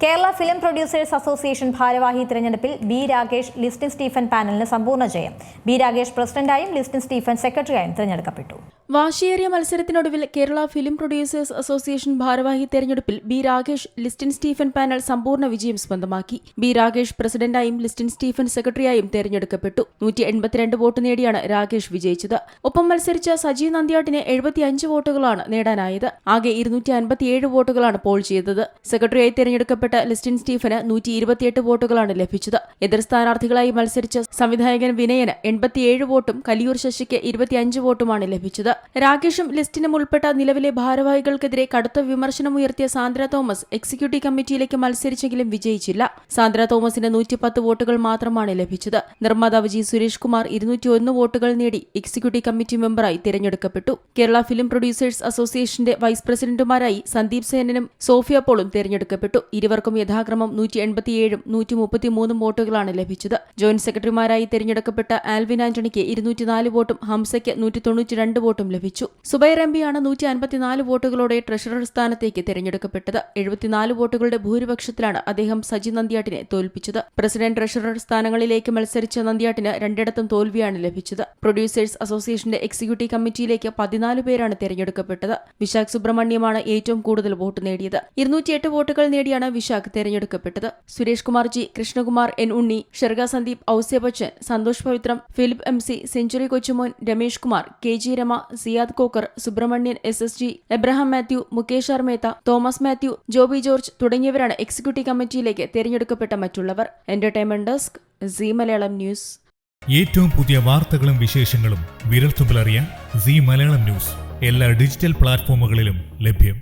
Kerala film producers association ഭാരവാഹി തിരഞ്ഞെടുപ്പിൽ B Rakesh Listin Stephen പാനലിന് സമ്പൂർണ്ണ ജയം. ബി രാകേഷ് പ്രസിഡന്റായും ലിസ്റ്റിൻ സ്റ്റീഫൻ സെക്രട്ടറിയായും തിരഞ്ഞെടുക്കപ്പെട്ടു. വാശിയേറിയ മത്സരത്തിനൊടുവിൽ കേരള ഫിലിം പ്രൊഡ്യൂസേഴ്സ് അസോസിയേഷൻ ഭാരവാഹി തെരഞ്ഞെടുപ്പിൽ B Rakesh Listin Stephen panel സമ്പൂർണ്ണ വിജയം സ്വന്തമാക്കി. ബി രാകേഷ് പ്രസിഡന്റായും ലിസ്റ്റിൻ സ്റ്റീഫൻ സെക്രട്ടറിയായും തെരഞ്ഞെടുക്കപ്പെട്ടു. 182 വോട്ട് നേടിയാണ് രാകേഷ് വിജയിച്ചത്. ഒപ്പം മത്സരിച്ച സജി നന്ദ്യാട്ടിന് 75 വോട്ടുകളാണ് നേടാനായത്. ആകെ 257 വോട്ടുകളാണ് പോൾ ചെയ്തത്. സെക്രട്ടറിയായി തെരഞ്ഞെടുക്കപ്പെട്ട ലിസ്റ്റിൻ സ്റ്റീഫന് 128 വോട്ടുകളാണ് ലഭിച്ചത്. എതിർ സ്ഥാനാർത്ഥികളായി മത്സരിച്ച സംവിധായകൻ വിനയന് 87 വോട്ടും കലിയൂർ ശശിക്ക് 25 വോട്ടുമാണ് ലഭിച്ചത്. രാകേഷും ലിസ്റ്റിനും ഉൾപ്പെട്ട നിലവിലെ ഭാരവാഹികൾക്കെതിരെ കടുത്ത വിമർശനമുയർത്തിയ സാന്ദ്ര തോമസ് എക്സിക്യൂട്ടീവ് കമ്മിറ്റിയിലേക്ക് മത്സരിച്ചെങ്കിലും വിജയിച്ചില്ല. സാന്ദ്ര തോമസിന് 110 വോട്ടുകൾ മാത്രമാണ് ലഭിച്ചത്. നിർമ്മാതാവ് ജി സുരേഷ് കുമാർ 201 വോട്ടുകൾ നേടി എക്സിക്യൂട്ടീവ് കമ്മിറ്റി മെമ്പറായി തിരഞ്ഞെടുക്കപ്പെട്ടു. കേരള ഫിലിം പ്രൊഡ്യൂസേഴ്സ് അസോസിയേഷന്റെ വൈസ് പ്രസിഡന്റുമാരായി സന്ദീപ് സേനനും സോഫിയ പോളും തിരഞ്ഞെടുക്കപ്പെട്ടു. ഇരുവർക്കും യഥാക്രമം 187ഉം 133 വോട്ടുകളാണ് ലഭിച്ചത്. ജോയിന്റ് സെക്രട്ടറിമാരായി തിരഞ്ഞെടുക്കപ്പെട്ട ആൽവിൻ ആന്റണിക്ക് 204 വോട്ടും ഹംസയ്ക്ക് 192 വോട്ടും ലഭിച്ചു. സുബൈർ എംപിയാണ് 154 വോട്ടുകളോടെ ട്രഷറർ സ്ഥാനത്തേക്ക് തിരഞ്ഞെടുക്കപ്പെട്ടത്. 74 വോട്ടുകളുടെ ഭൂരിപക്ഷത്തിലാണ് അദ്ദേഹം സജി നന്ദ്യാട്ടിനെ തോൽപ്പിച്ചത്. പ്രസിഡന്റ് ട്രഷറർ സ്ഥാനങ്ങളിലേക്ക് മത്സരിച്ച നന്ദ്യാട്ടിന് രണ്ടിടത്തും തോൽവിയാണ് ലഭിച്ചത്. പ്രൊഡ്യൂസേഴ്സ് അസോസിയേഷന്റെ എക്സിക്യൂട്ടീവ് കമ്മിറ്റിയിലേക്ക് 14 പേരാണ് തിരഞ്ഞെടുക്കപ്പെട്ടത്. വിശാഖ് സുബ്രഹ്മണ്യമാണ് ഏറ്റവും കൂടുതൽ വോട്ട് നേടിയത്. 208 വോട്ടുകൾ നേടിയാണ് വിശാഖ് തിരഞ്ഞെടുക്കപ്പെട്ടത്. സുരേഷ് കുമാർ ജി, കൃഷ്ണകുമാർ എൻ ഉണ്ണി, ഷെർഗ സന്ദീപ്, ഔസ്യ ബച്ചൻ, Santhosh Pavithram, Philip MC, Century Kochumon, Ramesh Kumar, KG Rama, Siyad Kokkar, Subramanian SSG, Abraham Mathew, Mukesh R Mehta, Thomas Mathew, Joby George തുടങ്ങിയവരാണ് എക്സിക്യൂട്ടീവ് കമ്മിറ്റിയിലേക്ക് തിരഞ്ഞെടുക്കപ്പെട്ട മറ്റുള്ളവർ. Entertainment desk, Zee Malayalam news. ഏറ്റവും പുതിയ വാർത്തകളും വിശേഷങ്ങളും വിരൽത്തുമ്പിലറിയാൻ സീ മലയാളം ന്യൂസ് എല്ലാ ഡിജിറ്റൽ പ്ലാറ്റ്ഫോമുകളിലും ലഭ്യം.